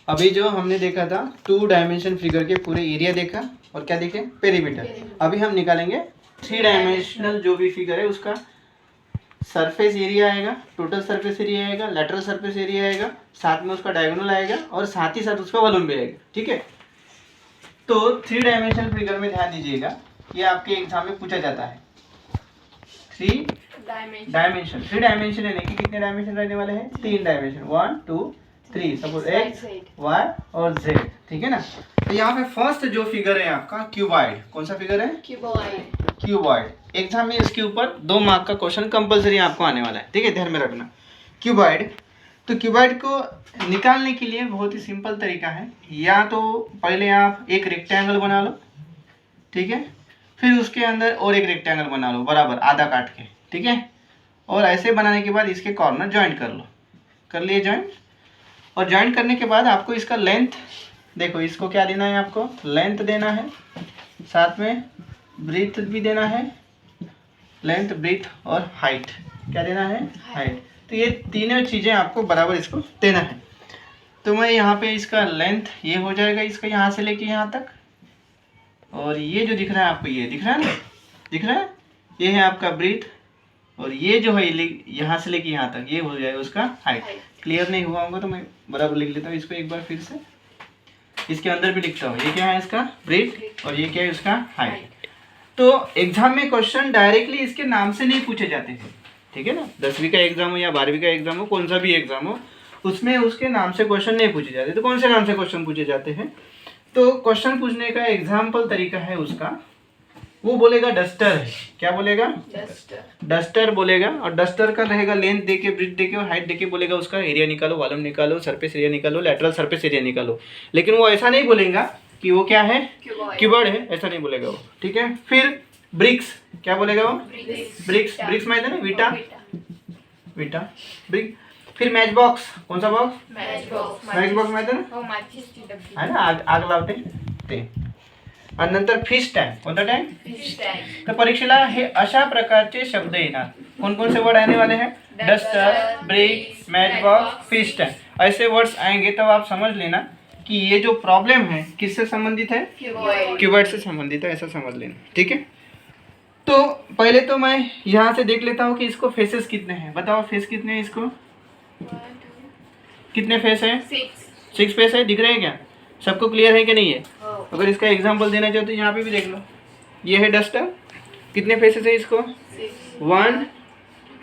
अभी जो हमने देखा था 2 डायमेंशन फिगर के पूरे एरिया देखा और क्या देखे, पेरीमीटर। अभी हम निकालेंगे 3 डायमेंशनल जो भी फिगर है उसका सरफेस एरिया आएगा, टोटल सरफेस एरिया आएगा, लेटरल सरफेस एरिया आएगा, साथ में उसका डायगोनल आएगा और साथ ही साथ उसका वॉल्यूम भी आएगा। ठीक है, तो 3 डायमेंशनल फिगर में ध्यान दीजिएगा, ये आपके एग्जाम में पूछा जाता है। 3 डायमेंशन 3 डायमेंशन यानी कि कितने डायमेंशन रहने वाले हैं, 3 डायमेंशन, 1 2 3, सपोज एक्स वाई और जेड। ठीक है ना। तो यहाँ पे फर्स्ट जो फिगर है आपका क्यूबॉइड, कौन सा फिगर है, क्यूबॉइड। एग्जाम में इसके ऊपर 2 मार्क का क्वेश्चन कंपलसरी आपको आने वाला है। ठीक है, ध्यान में रखना क्यूबॉइड। तो क्यूबॉइड को निकालने के लिए बहुत ही सिंपल तरीका है, या तो पहले आप एक रेक्टेंगल बना लो, ठीक है, फिर उसके अंदर और एक रेक्टेंगल बना लो बराबर आधा काट के। ठीक है, और ऐसे बनाने के बाद इसके कॉर्नर ज्वाइंट कर लो, कर लिए ज्वाइंट। और ज्वाइंट करने के बाद आपको इसका लेंथ देखो, इसको क्या देना है, आपको लेंथ देना है, साथ में ब्रीथ भी देना है, लेंथ ब्रीथ और हाइट क्या देना है, हाइट। तो ये तीनों चीज़ें आपको बराबर इसको देना है। तो मैं यहाँ पे इसका लेंथ ये हो जाएगा इसका यहाँ से लेके यहाँ तक, और ये जो दिख रहा है आपको, ये दिख रहा है ना, दिख रहा है, ये है आपका ब्रीथ, और ये जो है यहाँ से लेके यहाँ तक ये हो जाएगा उसका हाइट। क्लियर नहीं हुआ होगा तो मैं बराबर लिख लेता हूँ इसको एक बार फिर से, इसके अंदर भी लिखता हूँ, ये क्या है इसका ब्रीथ और ये क्या है उसका हाइट। तो एग्जाम में क्वेश्चन डायरेक्टली इसके नाम से नहीं पूछे जाते हैं। ठीक है ना, 10वीं का एग्जाम हो या 12वीं का एग्जाम हो, कौन सा भी एग्जाम हो, उसमें उसके नाम से क्वेश्चन नहीं पूछे जाते। तो कौन से नाम से क्वेश्चन पूछे जाते हैं, तो क्वेश्चन पूछने का एग्जाम्पल तरीका है उसका, वो बोलेगा डस्टर है, क्या बोलेगा, डस्टर बोलेगा, और डस्टर का रहेगा लेंथ देके, ब्रीथ देके और हाइट देके बोलेगा उसका एरिया निकालो, वॉल्यूम निकालो, सरफेस एरिया निकालो, लेटरल सरफेस एरिया निकालो। लेकिन वो ऐसा नहीं बोलेगा कि वो क्या है, क्यूबॉइड है, ऐसा नहीं बोलेगा वो। ठीक है, फिर ब्रिक्स क्या बोलेगा वो, ब्रिक्स, ब्रिक्स में है ना, विटा, विटा ब्रिक। फिर मैच बॉक्स, कौन सा बॉक्स, मैच बॉक्स में है ना, आग लावते ते। आणि नंतर फिश टँक, कोणता टँक, फिश टँक। तर परीक्षेला हे अशा प्रकारचे शब्द येणार, कौन कौन से वर्ड आने वाले हैं, duster, brick, match box, fish tank. ऐसे वर्ड्स आएंगे तब आप समझ लेना कि ये जो प्रॉब्लम है किससे संबंधित है, क्यूबॉइड से संबंधित है, ऐसा समझ लेना। ठीक है, तो पहले तो मैं यहाँ से देख लेता हूँ कि इसको फेसेस कितने हैं, बताओ फेस कितने हैं इसको, कितने फेस है, 6 फेस है, दिख रहे हैं क्या, सबको क्लियर है कि नहीं है। अगर इसका एग्जांपल देना चाहो तो यहाँ पे भी देख लो, ये है डस्टर, कितने फेसेस है इसको, 1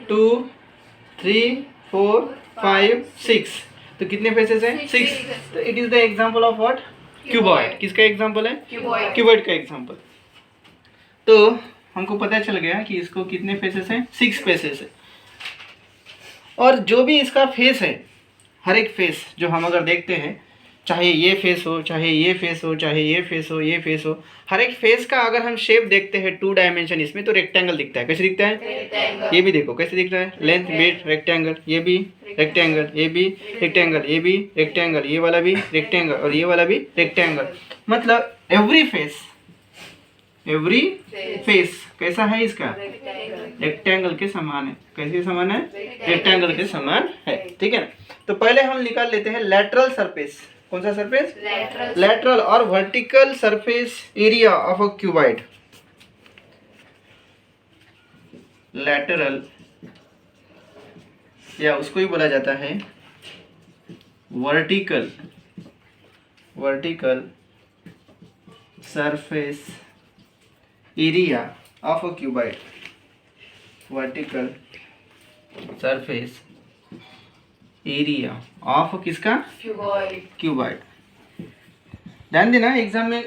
2 3 4 5 6, तो कितने फेसेस है, 6। तो it is the example of what, cuboid. किसका एग्जांपल है, क्यूबॉइड का एग्जांपल। तो हमको पता चल गया कि इसको कितने फेसेस हैं, 6 फेसेस है। और जो भी इसका फेस है, हर एक फेस जो हम अगर देखते हैं, चाहे ये फेस हो, चाहे ये फेस हो, चाहे ये फेस हो, ये फेस हो, हर एक फेस का अगर हम शेप देखते हैं 2 डायमेंशन इसमें, तो रेक्टेंगल दिखता है। कैसे दिखता है, ये भी देखो कैसे दिख रहा है, लेंथ ब्रीथ रेक्टेंगल, ये भी रेक्टेंगल, ये भी रेक्टेंगल, ये भी रेक्टेंगल, ये वाला भी रेक्टेंगल और ये वाला भी रेक्टेंगल। मतलब एवरी फेस कैसा है इसका, रेक्टेंगल के समान है। कैसे समान है, रेक्टेंगल के समान है। ठीक है ना, तो पहले हम निकाल लेते हैं लेटरल सरफेस, कौन सा सरफेस, लेटरल और vertical surface area of a cuboid. Lateral या उसको ही बोला जाता है vertical surface area of a cuboid, vertical surface area of किसका, क्यूबॉइड। ध्यान देना, एग्जाम में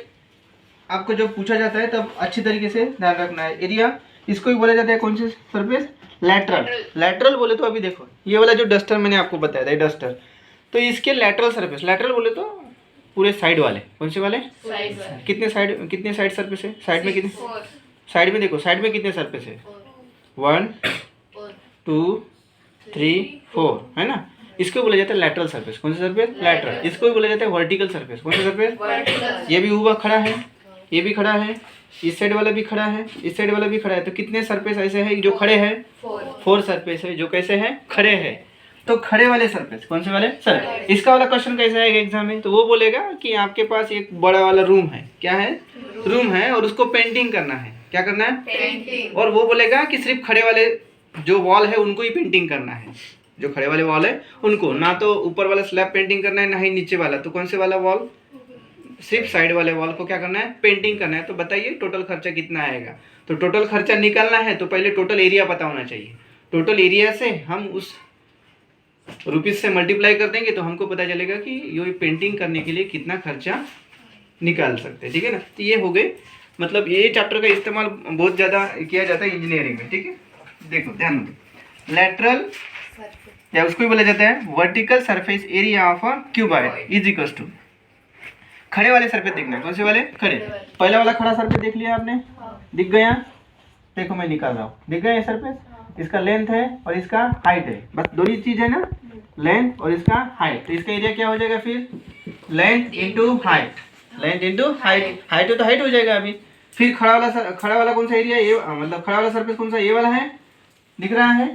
आपको जो पूछा जाता है तब अच्छी तरीके से ध्यान रखना है। एरिया इसको ही बोला जाता है कौन से सरफेस, लेटरल बोले तो अभी देखो ये वाला जो डस्टर मैंने आपको बताया था, डस्टर, तो इसके लेटरल सरफेस, लेटरल बोले तो पूरे साइड वाले, कौन से वाले, कितने साइड सरफेस है, साइड में कितने, साइड में देखो, साइड में कितने सरफेस है, 1 2 3 4 है ना। इसको बोला जाता है लेटरल सरफेस, कौन सा सरफेस, लेटरल। इसको भी बोला जाता है वर्टिकल सरफेस, कौन सा सरफेस, ये भी हुआ खड़ा है, ये भी खड़ा है, इस साइड वाला भी खड़ा है, इस साइड वाला भी खड़ा है। तो कितने सरफेस ऐसे हैं जो खड़े हैं, 4 सरफेस है जो कैसे हैं, खड़े हैं। तो खड़े वाले सरफेस, कौन से वाले सर, इसका वाला क्वेश्चन कैसा आएगा एग्जाम में, तो वो बोलेगा कि आपके पास एक बड़ा वाला रूम है, क्या है, रूम है, और उसको पेंटिंग करना है, क्या करना है, पेंटिंग, और वो बोलेगा कि सिर्फ खड़े वाले जो वॉल है उनको ही पेंटिंग करना है, जो खड़े वाले वॉल है उनको, ना तो ऊपर वाला स्लैब पेंटिंग करना है ना ही नीचे वाला, तो कौन से वाला वॉल, सिर्फ साइड वाले वॉल को क्या करना है, पेंटिंग करना है। तो बताइए टोटल खर्चा कितना आएगा। तो टोटल खर्चा निकालना है तो पहले टोटल एरिया पता होना चाहिए। टोटल एरिया से हम उस रुपीज से मल्टीप्लाई कर देंगे तो हमको पता चलेगा कि ये पेंटिंग करने के लिए कितना खर्चा निकाल सकते हैं, ठीक है ना। तो ये हो गए, मतलब ये चैप्टर का इस्तेमाल बहुत ज़्यादा किया जाता है इंजीनियरिंग में, ठीक है। देखो ध्यान दो, लेटरल या उसको भी बोला जाता है vertical surface area of a cuboid is equal to, खड़े वाले सरफेस देखना है, कौन से वाले, खड़े। पहला वाला खड़ा सरफेस देख लिया आपने, दिख गया, देखो मैं निकाल रहा हूँ, दिख गया ये सरफेस, इसका लेंथ है और इसका हाइट है, बस दो ही चीज है ना, लेंथ और इसका हाइट। तो इसका एरिया क्या हो जाएगा फिर, length into height, length into height, height तो हाइट हो जाएगा अभी। फिर खड़ा वाला कौन सा एरिया, ये मतलब खड़ा वाला सरफेस कौन सा, ये वाला है, दिख रहा है,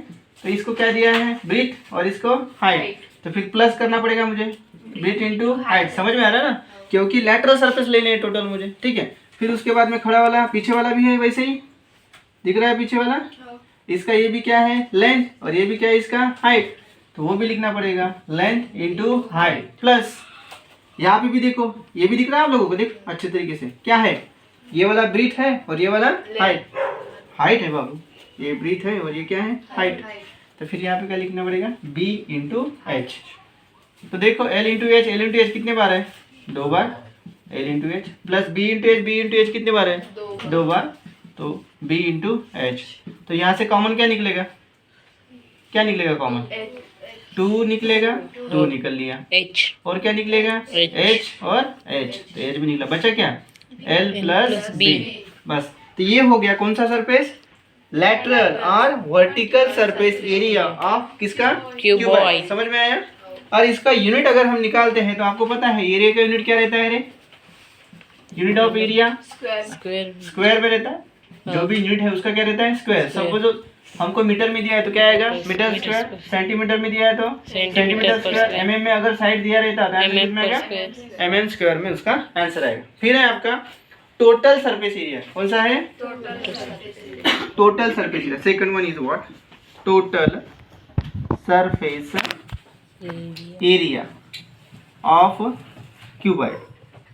तो इसको क्या दिया है, ब्रीथ, और इसको हाइट, तो फिर प्लस करना पड़ेगा मुझे, ब्रीथ इंटू हाइट, समझ में आ रहा है ना, क्योंकि लेटरल सरफेस लेने हैं टोटल मुझे, ठीक है। फिर उसके बाद में खड़ा वाला, पीछे वाला भी है वैसे ही, दिख रहा है पीछे वाला, इसका ये भी क्या है, लेंथ, और ये भी क्या है इसका हाइट, तो वो भी लिखना पड़ेगा, लेंथ इंटू हाइट, प्लस यहाँ पे भी देखो, ये भी दिख रहा है आप लोगों को, देख अच्छे तरीके से, क्या है, ये वाला ब्रीथ है और ये वाला हाइट, हाइट है बाबू, ये ब्रीथ है और ये क्या है, हाइट। तो फिर यहाँ पे क्या लिखना पड़ेगा, बी इंटू एच। तो देखो L into H, L into H कितने बार है, 2 बार, L into H, plus B into H, B into H कितने बार है, 2 बार, तो बी इंटू एच। तो यहाँ से कॉमन क्या निकलेगा, क्या निकलेगा कॉमन, 2 निकलेगा, 2 निकल लिया, H, और क्या निकलेगा, H और H, तो H भी निकला, बचा क्या, L प्लस B, बस। तो ये हो गया कौन सा सरफेस, लेटरल और वर्टिकल सरफेस एरिया ऑफ किसका, क्यूबॉइड, समझ में आया। और इसका यूनिट अगर हम निकालते हैं तो आपको पता है एरिया का यूनिट क्या रहता है रे, यूनिट ऑफ एरिया स्क्वायर में रहता है, जो भी यूनिट है उसका क्या रहता है, स्क्वायर। सपोज हमको मीटर में दिया है तो क्या आएगा, मीटर स्क्वायर, सेंटीमीटर में दिया है तो सेंटीमीटर स्क्वायर, एमएम में अगर साइड दिया रहता है तो एमएम में आएगा, एमएम स्क्वायर में उसका आंसर आएगा। फिर है आपका टोटल सरफेस एरिया, कौन सा है, total surface area, second one is what, total surface area of cuboid,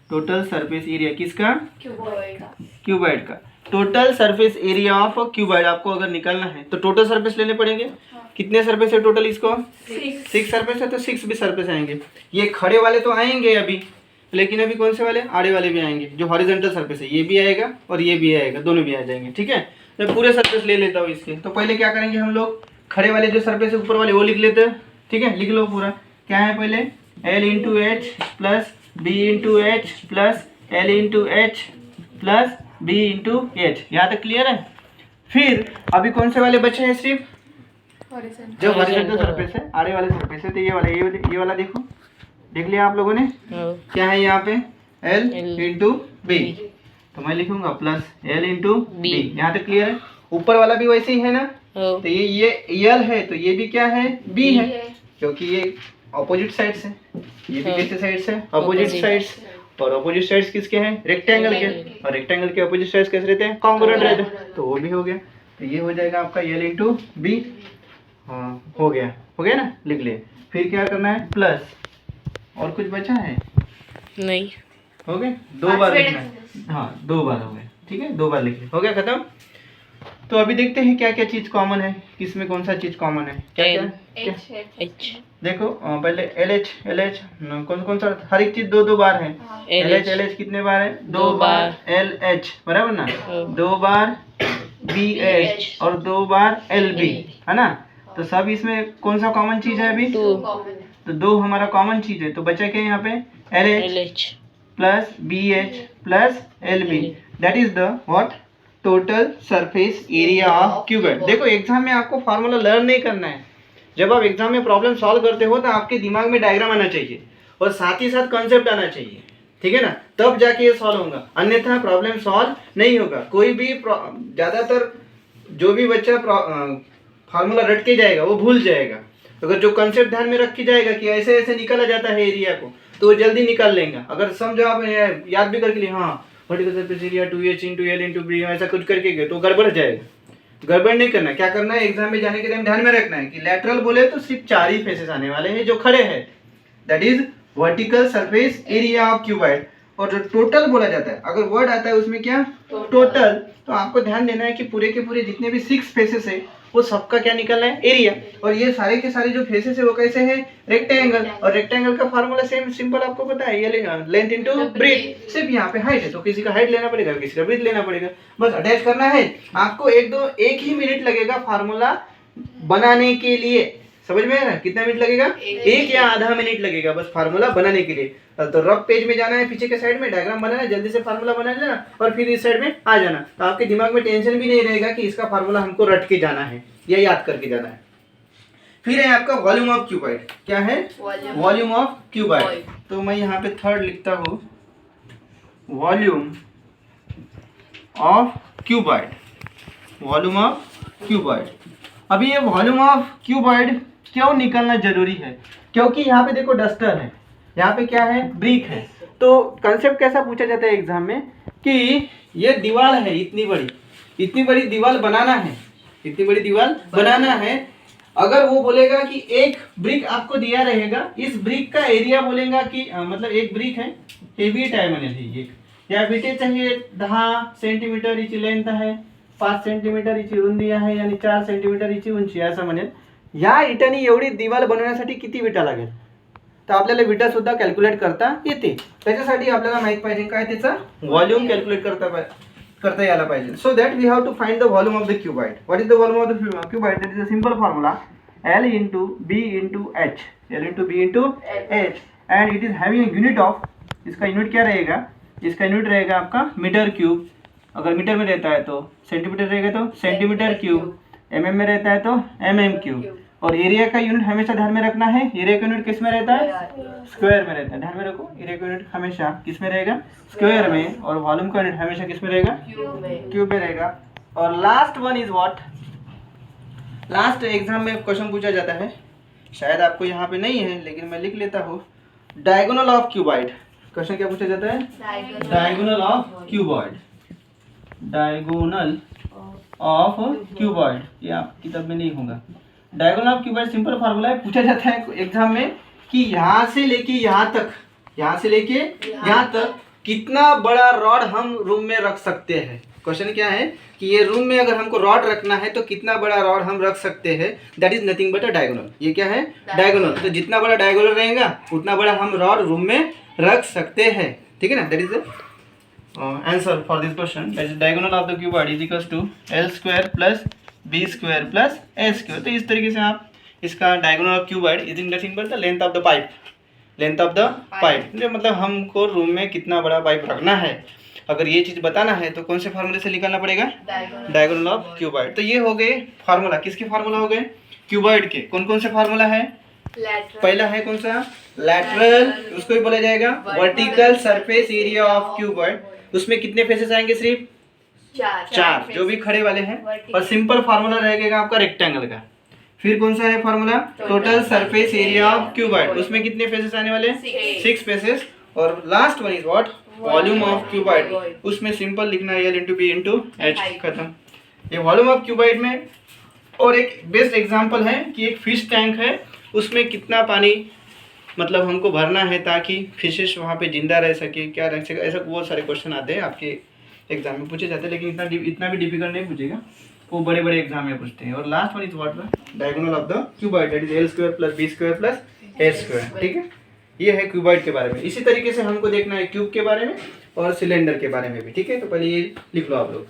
total surface area किसका, क्यूबॉइड का, total surface area of cuboid आपको अगर निकालना है तो टोटल सरफेस लेने पड़ेंगे। कितने सरफेस है टोटल, इसको 6 सरफेस है, तो 6 भी सरफेस आएंगे। ये खड़े वाले तो आएंगे अभी, लेकिन अभी कौन से वाले, आड़े वाले भी आएंगे, जो हॉरिजॉन्टल सरफेस है, ये भी आएगा और ये भी आएगा, दोनों भी आ जाएंगे, ठीक है। मैं पूरे सरफेस ले लेता हूँ इसके। तो पहले क्या करेंगे हम लोग, खड़े वाले जो सरफेस है ऊपर वाले वो लिख लेते हैं, ठीक है, लिख लो पूरा। क्या है पहले, L into H plus B into H plus L into H plus B into H, यहाँ तक क्लियर है। फिर अभी कौन से वाले बचे हैं, सिर्फ जो हॉरिजॉन्टल सरफेस है, आड़े वाले सरफेस है, तो ये वाला, ये वाला देखो, देख लिया आप लोगों ने, क्या है यहाँ पे, एल इंटू बी, तो मैं लिखूंगा प्लस एल इंटू बी, यहाँ तक क्लियर है। ऊपर वाला भी वैसे ही है ना, तो ये एल है तो ये भी क्या है, बी है, क्योंकि ये ऑपोजिट साइड्स है, ये भी कैसे साइड्स है, ऑपोजिट साइड्स, और ऑपोजिट साइड्स किसके हैं, रेक्टेंगल के, और रेक्टेंगल के ऑपोजिट साइड्स कैसे रहते हैं, कॉन्ग्रुएंट रहते हैं, तो वो भी हो गया। तो ये हो जाएगा आपका एल इंटू बी, हाँ हो गया ना, लिख लिए। फिर क्या करना है, प्लस, और कुछ बचा है, नहीं, हो गए, 2 बार लिखना है, हाँ 2 बार हो गए, ठीक है, 2 बार लिख लिया, हो गया खत्म। तो अभी देखते हैं क्या क्या चीज कॉमन है, किसमें कौन सा चीज कॉमन है, क्या H। देखो पहले एल एच कौन सा, हर एक चीज 2 बार है, एल एच कितने बार है, 2 बार एल एच, बराबर ना, 2 बार बी एच और 2 बार एल बी, है ना। तो सब इसमें कौन सा कॉमन चीज है अभी, तो 2 हमारा कॉमन चीज है, तो बचा क्या यहाँ पे, L H plus B H plus L B, that is the what, total surface area of cuboid. देखो एग्जाम में आपको फार्मूला लर्न नहीं करना है, जब आप एग्जाम में प्रॉब्लम सॉल्व करते हो तो आपके दिमाग में डायग्राम आना चाहिए और साथ ही साथ कॉन्सेप्ट आना चाहिए, ठीक है ना, तब जाके ये सॉल्व होगा, अन्यथा प्रॉब्लम सॉल्व नहीं होगा। कोई भी ज़्यादातर जो भी बच्चा फार्मूला रट के जाएगा वो भूल जाएगा, अगर जो कंसेप्ट ध्यान में रखी जाएगा कि ऐसे ऐसे निकाला जाता है एरिया को, तो वो जल्दी निकाल लेंगे। अगर समझो आप याद भी करके लिए हाँ vertical surface area 2h × L × B ऐसा कुछ करके गए तो गड़बड़ जाएगा। गड़बड़ नहीं करना, क्या करना है एग्जाम में जाने के टाइम ध्यान में रखना है कि लैटरल बोले तो सिर्फ 4 ही फेसेस आने वाले हैं जो खड़े हैं, that is vertical surface area of cuboid. और जो टोटल बोला जाता है, अगर वर्ड आता है उसमें क्या टोटल, तो आपको ध्यान देना है कि पूरे के पूरे जितने भी 6 फेसेस है वो सबका क्या निकलना है एरिया। और ये सारे के सारे जो फेसेस है वो कैसे है रेक्टेंगल, और रेक्टेंगल का फार्मूला सेम सिंपल आपको पता है, ये लेंथ इनटू ब्रेथ। सिर्फ यहाँ पे हाइट है तो किसी का हाइट लेना पड़ेगा, किसी का ब्रेथ लेना पड़ेगा, बस अटैच करना है। आपको एक ही मिनट लगेगा फार्मूला बनाने के लिए, समझ में आ रहा है? कितना मिनट लगेगा? 1 या आधा मिनट लगेगा बस फार्मूला बनाने के लिए। तो रफ पेज में जाना है, पीछे के साइड में डायग्राम बनाना है, जल्दी से फार्मूला बना लेना और फिर इस साइड में आ जाना, तो आपके दिमाग में टेंशन भी नहीं रहेगा कि इसका फार्मूला हमको रट के जाना है या याद करके जाना है। फिर है आपका वॉल्यूम ऑफ क्यूबॉइड। क्या है? Volume of cuboid. तो मैं यहाँ पे थर्ड लिखता हूँ, volume of cuboid. Volume of cuboid. अभी ये वॉल्यूम ऑफ क्यूबॉइड क्यों निकालना जरूरी है? क्योंकि यहाँ पे देखो डस्टर है, यहाँ पे क्या है ब्रिक है। तो कंसेप्ट कैसा पूछा जाता है एग्जाम में कि ये दीवार है इतनी बड़ी दीवार बनाना है, इतनी बड़ी दीवार बनाना है। अगर वो बोलेगा कि एक ब्रिक आपको दिया रहेगा, इस ब्रिक का एरिया बोलेगा कि मतलब एक ब्रिक है हेवी डायमंड है ये, या विटे चाहिए 10 सेंटीमीटर इची लेंथ आहे, 5 सेंटीमीटर इची रुंदी आहे आणि 4 सेंटीमीटर इची उंची, असं म्हणेल या इटानी एवढी दीवार बनवण्यासाठी किती विटा लागेल, तर आपल्याला विटा सुद्धा कॅल्क्युलेट करता येते। त्याच्यासाठी आपल्याला माहित पाहिजे काय त्याचा व्हॉल्यूम कॅल्क्युलेट करता यायला पाहिजे। So that we have to find the volume of the cuboid. What is the volume of the cuboid? That is a simple formula L into B into H, L into B into H, and it is having a unit of, इसका unit क्या रहेगा? इसका unit रहेगा आपका metre cube. अगर metre में रहता है तो सेंटीमीटर रहेगा तो सेंटीमीटर क्यूब, mm में रहता है तो mm क्यूब। और एरिया का यूनिट हमेशा ध्यान में रखना है, एरिया का यूनिट किस में रहता है? स्क्वायर में रहता है। ध्यान में रखो, एरिया का यूनिट हमेशा किस में रहेगा? स्क्वायर में। और वॉल्यूम का यूनिट हमेशा किस में रहेगा? क्यूब में रहेगा। और last one is what? Last exam में क्वेश्चन पूछा जाता है, शायद आपको यहाँ पे नहीं है लेकिन मैं लिख लेता हूँ, डायगोनल ऑफ क्यूबॉइड। क्वेश्चन क्या पूछा जाता है? Diagonal of cuboid. Diagonal of cuboid, ये आप किताब में नहीं होगा। Diagonal of cuboid simple formula है, पूछा जाता है एग्जाम में कि यहाँ से लेके यहाँ तक, यहाँ से लेके यहाँ तक कितना बड़ा रॉड हम रूम में रख सकते हैं। क्वेश्चन क्या है कि ये रूम में अगर हमको रॉड रखना है तो कितना बड़ा रॉड हम रख सकते हैं, that is nothing but a diagonal. ये क्या है? डायगोनल। तो जितना बड़ा डायगोनल रहेगा उतना बड़ा हम रॉड रूम में रख सकते हैं, ठीक है ना? That is the answer for this question. That is diagonal of the cuboid is equals to L square plus B square plus A square. तो इस तरीके से आप इसका diagonal of cuboid is nothing but the length of the pipe. Length of the pipe मतलब हमको room में कितना बड़ा पाइप रखना है, अगर ये चीज बताना है तो कौन से फार्मूले से निकालना पड़ेगा? Diagonal of cuboid. तो ये हो गए फार्मूला, किसके फार्मूला हो गए? क्यूबॉइड के। कौन कौन से फार्मूला है? पहला है कौन सा? लैटरल, उसको भी बोला जाएगा vertical surface area of cuboid. उसमें कितने फेसेस आएंगे? सिर्फ 4 जो भी खड़े वाले हैं। और सिंपल फार्मूला रहेगा आपका रेक्टेंगल का। फिर कौन सा है formula? Total surface area of cuboid. उसमें कितने फेसेस आने वाले? 6 फेसेस। और last one is what? Volume of cuboid. उसमें सिंपल लिखना है L into B into H, खत्म। ये वॉल्यूम ऑफ क्यूबॉइड में। और एक बेस्ट एग्जांपल है कि एक फिश टैंक है, उसमें कितना पानी मतलब हमको भरना है ताकि फिशेस वहाँ पे जिंदा रह सके, क्या रह सके, ऐसा बहुत सारे क्वेश्चन आते हैं आपके एग्जाम में पूछे जाते हैं, लेकिन इतना भी डिफिकल्ट नहीं पूछेगा, वो बड़े बड़े एग्जाम में पूछते हैं। और last one is what? Diagonal of the cuboid, that is L square plus B square plus A square, ठीक है? ये है क्यूबॉइड के बारे में। इसी तरीके से हमको देखना है क्यूब के बारे में और सिलेंडर के बारे में भी, ठीक है? तो पहले ये लिख लो आप लोग।